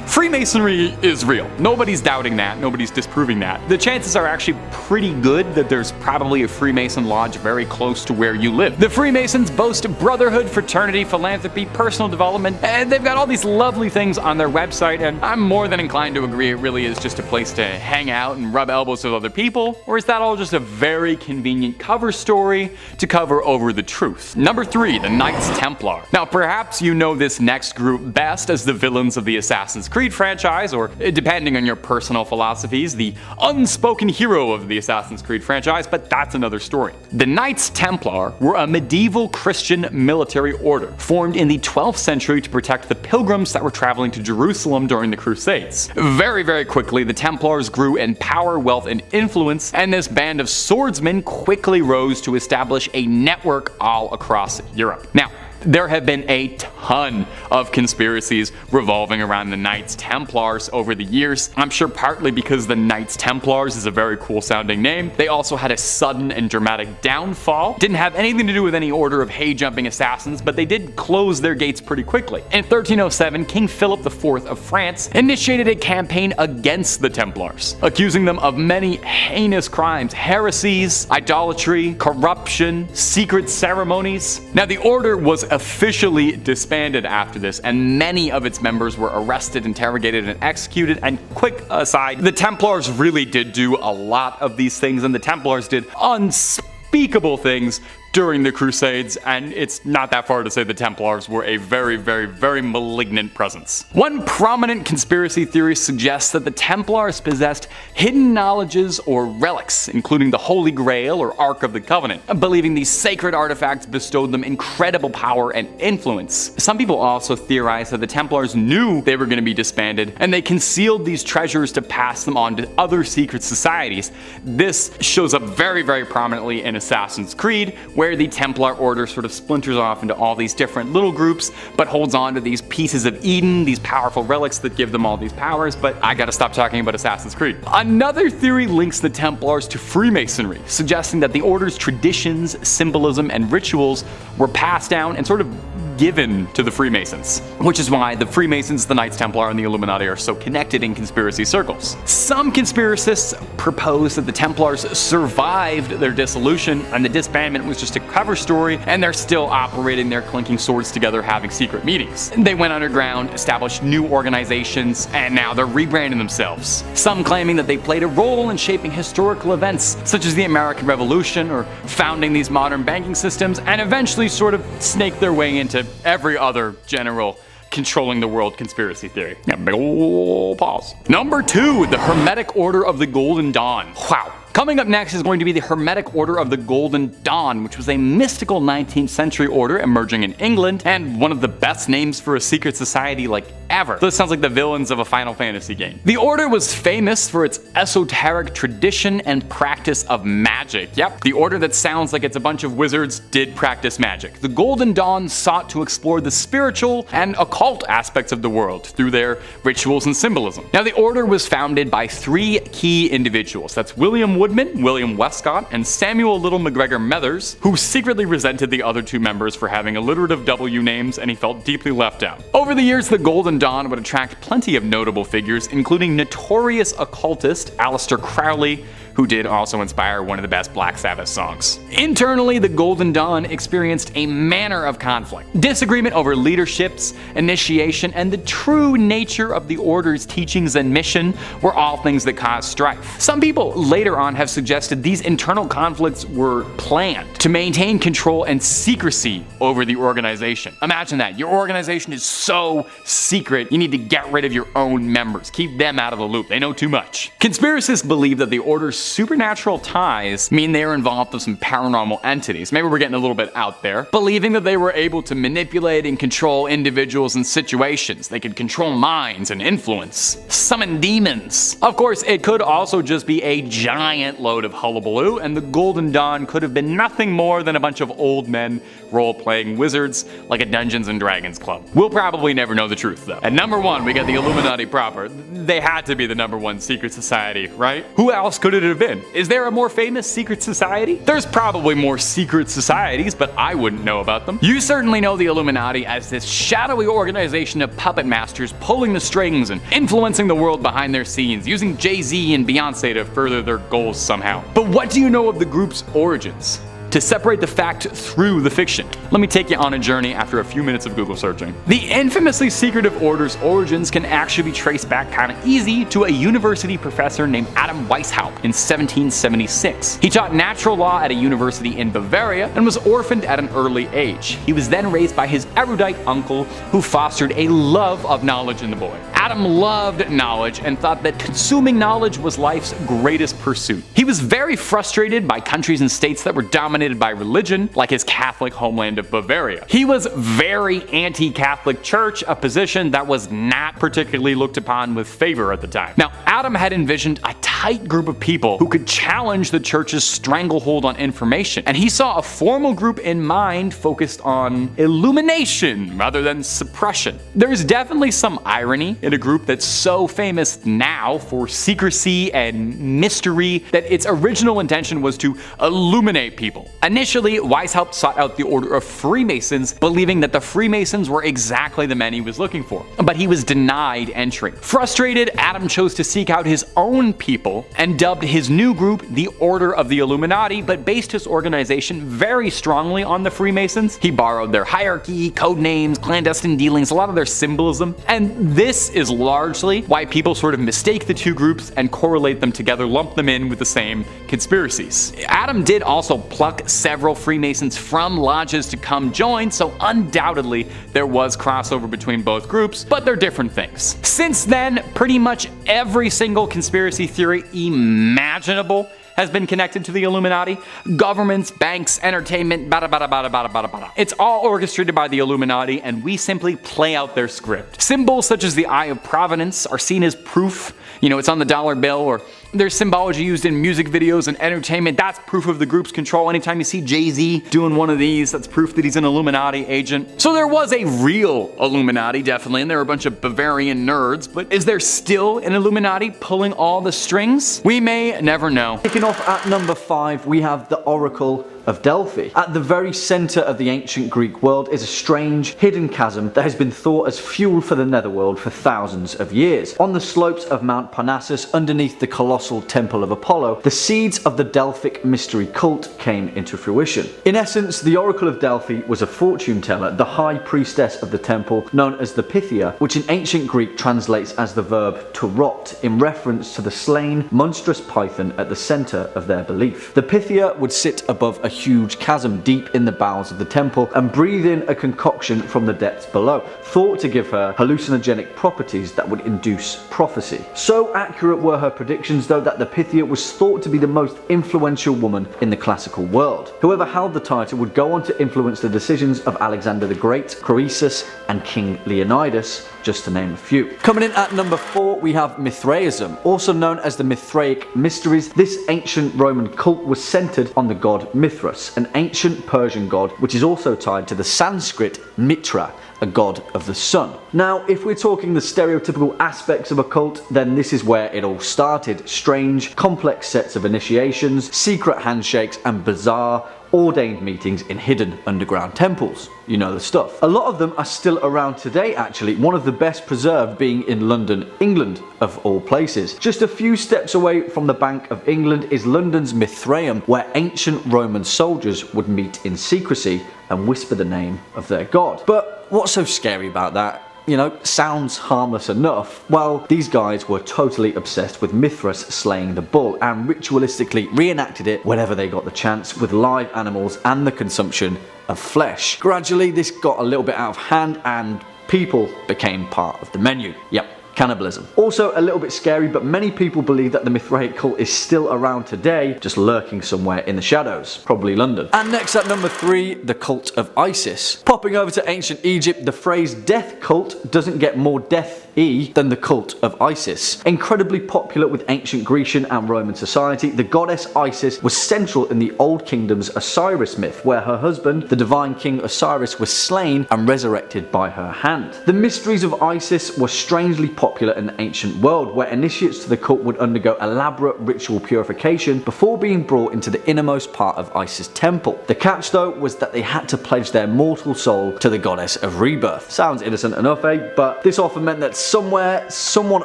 Freemasonry is real. Nobody's doubting that. Nobody's disproving that. The chances are actually pretty good that there's probably a Freemason lodge very close to where you live. The Freemasons boast brotherhood, fraternity, philanthropy, personal development, and they've got all these lovely things on their website, and I'm more than inclined to agree it really is just a place to hang out and rub elbows with other people, or is that all just a very convenient cover story to cover over the truth? Number 3, the Knights Templar. Now, perhaps you know this next group best as the villains of the Assassin's Creed franchise, or depending on your personal philosophies, the unspoken hero of the Assassin's Creed franchise, but that's another story. The Knights Templar were a medieval Christian military order formed in the 12th century to protect the pilgrims that were traveling to Jerusalem during the Crusades. Very, very quickly, the Templars grew in power, wealth, and influence, and this band of swordsmen quickly rose to establish a network all across Europe. Now, there have been a ton of conspiracies revolving around the Knights Templars over the years. I'm sure partly because the Knights Templars is a very cool sounding name. They also had a sudden and dramatic downfall. Didn't have anything to do with any order of hay-jumping assassins, but they did close their gates pretty quickly. In 1307, King Philip IV of France initiated a campaign against the Templars, accusing them of many heinous crimes, heresies, idolatry, corruption, secret ceremonies. Now, the order was officially disbanded after this, and many of its members were arrested, interrogated, and executed. And quick aside, the Templars really did do a lot of these things, and the Templars did unspeakable things during the Crusades, and it's not that far to say the Templars were a very, very, very malignant presence. One prominent conspiracy theory suggests that the Templars possessed hidden knowledges or relics, including the Holy Grail or Ark of the Covenant, believing these sacred artifacts bestowed them incredible power and influence. Some people also theorize that the Templars knew they were going to be disbanded, and they concealed these treasures to pass them on to other secret societies. This shows up very, very prominently in Assassin's Creed, where the Templar Order sort of splinters off into all these different little groups, but holds on to these pieces of Eden, these powerful relics that give them all these powers. But I gotta stop talking about Assassin's Creed. Another theory links the Templars to Freemasonry, suggesting that the Order's traditions, symbolism, and rituals were passed down and sort of given to the Freemasons, which is why the Freemasons, the Knights Templar, and the Illuminati are so connected in conspiracy circles. Some conspiracists propose that the Templars survived their dissolution and the disbandment was just a cover story and they're still operating their clinking swords together, having secret meetings. They went underground, established new organizations, and now they're rebranding themselves. Some claiming that they played a role in shaping historical events such as the American Revolution or founding these modern banking systems, and eventually sort of snake their way into every other general controlling the world conspiracy theory. Yeah, big ol' pause. Number 2, the Hermetic Order of the Golden Dawn. Wow. Coming up next is going to be the Hermetic Order of the Golden Dawn, which was a mystical 19th century order emerging in England, and one of the best names for a secret society like ever. This sounds like the villains of a Final Fantasy game. The order was famous for its esoteric tradition and practice of magic. Yep, the order that sounds like it's a bunch of wizards did practice magic. The Golden Dawn sought to explore the spiritual and occult aspects of the world through their rituals and symbolism. Now, the order was founded by 3 key individuals. That's William Woodman, William Westcott, and Samuel Little McGregor Methers, who secretly resented the other 2 members for having alliterative W names, and he felt deeply left out. Over the years, the Golden Dawn would attract plenty of notable figures, including notorious occultist Aleister Crowley, who did also inspire one of the best Black Sabbath songs. Internally, the Golden Dawn experienced a manner of conflict. Disagreement over leaderships, initiation, and the true nature of the Order's teachings and mission were all things that caused strife. Some people later on have suggested these internal conflicts were planned to maintain control and secrecy over the organization. Imagine that. Your organization is so secret, you need to get rid of your own members. Keep them out of the loop. They know too much. Conspiracists believe that the Order's supernatural ties mean they are involved with some paranormal entities. Maybe we're getting a little bit out there. Believing that they were able to manipulate and control individuals and situations. They could control minds and influence. Summon demons. Of course, it could also just be a giant load of hullabaloo, and the Golden Dawn could have been nothing more than a bunch of old men role-playing wizards like a Dungeons and Dragons club. We'll probably never know the truth, though. At number 1, we got the Illuminati proper. They had to be the number 1 secret society, right? Who else could it have been? Is there a more famous secret society? There's probably more secret societies, but I wouldn't know about them. You certainly know the Illuminati as this shadowy organization of puppet masters pulling the strings and influencing the world behind their scenes, using Jay-Z and Beyonce to further their goals somehow. But what do you know of the group's origins? To separate the fact through the fiction, let me take you on a journey after a few minutes of Google searching. The infamously secretive Order's origins can actually be traced back kind of easy to a university professor named Adam Weishaupt in 1776. He taught natural law at a university in Bavaria and was orphaned at an early age. He was then raised by his erudite uncle, who fostered a love of knowledge in the boy. Adam loved knowledge and thought that consuming knowledge was life's greatest pursuit. He was very frustrated by countries and states that were dominated by religion, like his Catholic homeland of Bavaria. He was very anti-Catholic Church, a position that was not particularly looked upon with favor at the time. Now, Adam had envisioned a tight group of people who could challenge the church's stranglehold on information, and he saw a formal group in mind focused on illumination rather than suppression. There's definitely some irony in a group that's so famous now for secrecy and mystery that its original intention was to illuminate people. Initially, Weishaupt sought out the Order of Freemasons, believing that the Freemasons were exactly the men he was looking for, but he was denied entry. Frustrated, Adam chose to seek out his own people and dubbed his new group the Order of the Illuminati, but based his organization very strongly on the Freemasons. He borrowed their hierarchy, code names, clandestine dealings, a lot of their symbolism, and this is largely why people sort of mistake the two groups and correlate them together, lump them in with the same conspiracies. Adam did also pluck several Freemasons from lodges to come join, so undoubtedly there was crossover between both groups, but they're different things. Since then, pretty much every single conspiracy theory imaginable has been connected to the Illuminati. Governments, banks, entertainment, bada bada bada bada bada bada. It's all orchestrated by the Illuminati, and we simply play out their script. Symbols such as the Eye of Providence are seen as proof. It's on the dollar bill, or there's symbology used in music videos and entertainment. That's proof of the group's control. Anytime you see Jay-Z doing one of these, that's proof that he's an Illuminati agent. So there was a real Illuminati, definitely, and there were a bunch of Bavarian nerds, but is there still an Illuminati pulling all the strings? We may never know.
Kicking off at number 5, we have the Oracle of Delphi. At the very center of the ancient Greek world is a strange, hidden chasm that has been thought as fuel for the netherworld for thousands of years. On the slopes of Mount Parnassus, underneath the colossal Temple of Apollo, the seeds of the Delphic mystery cult came into fruition. In essence, the Oracle of Delphi was a fortune teller, the high priestess of the temple, known as the Pythia, which in ancient Greek translates as the verb to rot, in reference to the slain, monstrous python at the center of their belief. The Pythia would sit above a huge chasm deep in the bowels of the temple and breathe in a concoction from the depths below, thought to give her hallucinogenic properties that would induce prophecy. So accurate were her predictions, though, that the Pythia was thought to be the most influential woman in the classical world. Whoever held the title would go on to influence the decisions of Alexander the Great, Croesus, and King Leonidas, just to name a few. Coming in at number 4, we have Mithraism, also known as the Mithraic Mysteries. This ancient Roman cult was centered on the god Mithras, an ancient Persian god which is also tied to the Sanskrit Mitra, a god of the sun. Now, if we're talking the stereotypical aspects of a cult, then this is where it all started. Strange, complex sets of initiations, secret handshakes, and bizarre, ordained meetings in hidden underground temples. You know the stuff. A lot of them are still around today actually, one of the best preserved being in London, England, of all places. Just a few steps away from the Bank of England is London's Mithraeum, where ancient Roman soldiers would meet in secrecy and whisper the name of their god. But what's so scary about that? You know, sounds harmless enough. Well, these guys were totally obsessed with Mithras slaying the bull and ritualistically reenacted it whenever they got the chance with live animals and the consumption of flesh. Gradually, this got a little bit out of hand and people became part of the menu. Yep. Cannibalism. Also a little bit scary, but many people believe that the Mithraic cult is still around today, just lurking somewhere in the shadows, probably London. And next at number 3, the cult of Isis. Popping over to ancient Egypt, the phrase death cult doesn't get more death-y than the cult of Isis. Incredibly popular with ancient Grecian and Roman society, the goddess Isis was central in the Old Kingdom's Osiris myth, where her husband, the divine king Osiris, was slain and resurrected by her hand. The mysteries of Isis were strangely popular in the ancient world, where initiates to the cult would undergo elaborate ritual purification before being brought into the innermost part of Isis' temple. The catch though was that they had to pledge their mortal soul to the goddess of rebirth. Sounds innocent enough, eh? But this often meant that somewhere, someone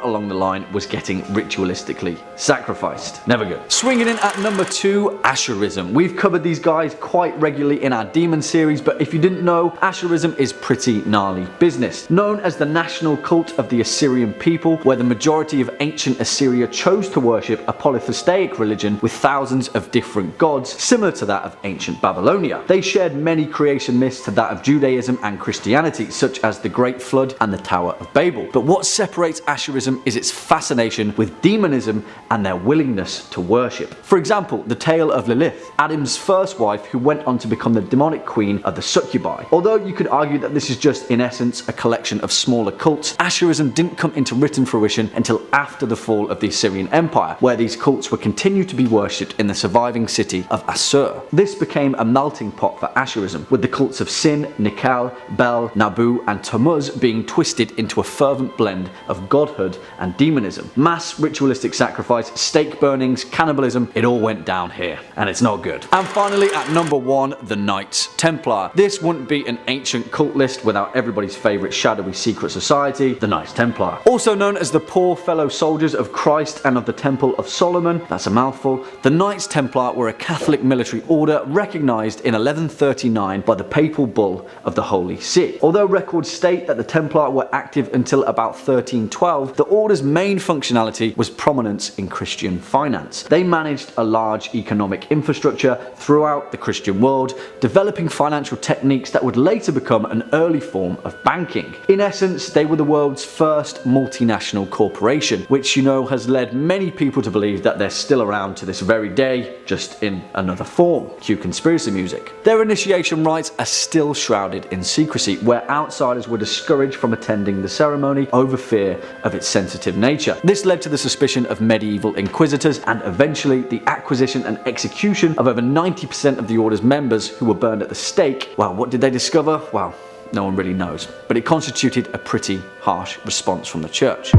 along the line was getting ritualistically sacrificed. Never good. Swinging in at number 2, Asherism. We've covered these guys quite regularly in our demon series, but if you didn't know, Asherism is pretty gnarly business. Known as the national cult of the Assyrian people, where the majority of ancient Assyria chose to worship a polytheistic religion with thousands of different gods, similar to that of ancient Babylonia. They shared many creation myths to that of Judaism and Christianity, such as the Great Flood and the Tower of Babel. But what separates Asherism is its fascination with demonism and their willingness to worship. For example, the tale of Lilith, Adam's first wife, who went on to become the demonic queen of the succubi. Although you could argue that this is just in essence a collection of smaller cults, Asherism didn't come into written fruition until after the fall of the Assyrian Empire, where these cults were continued to be worshipped in the surviving city of Assur. This became a melting pot for Asherism, with the cults of Sin, Nikal, Bel, Nabu, and Tammuz being twisted into a fervent blend of godhood and demonism. Mass ritualistic sacrifice, stake burnings, cannibalism, it all went down here, and it's not good. And finally, at number 1, the Knights Templar. This wouldn't be an ancient cult list without everybody's favourite shadowy secret society, the Knights Templar. Also known as the poor fellow soldiers of Christ and of the Temple of Solomon, that's a mouthful, the Knights Templar were a Catholic military order recognised in 1139 by the papal bull of the Holy See. Although records state that the Templar were active until about 1312, the order's main functionality was prominence in Christian finance. They managed a large economic infrastructure throughout the Christian world, developing financial techniques that would later become an early form of banking. In essence, they were the world's first multinational corporation, which has led many people to believe that they're still around to this very day, just in another form. Cue conspiracy music. Their initiation rites are still shrouded in secrecy, where outsiders were discouraged from attending the ceremony over fear of its sensitive nature. This led to the suspicion of medieval inquisitors and eventually the acquisition and execution of over 90% of the order's members who were burned at the stake. Well, what did they discover? Well, no one really knows, but it constituted a pretty harsh response from the church.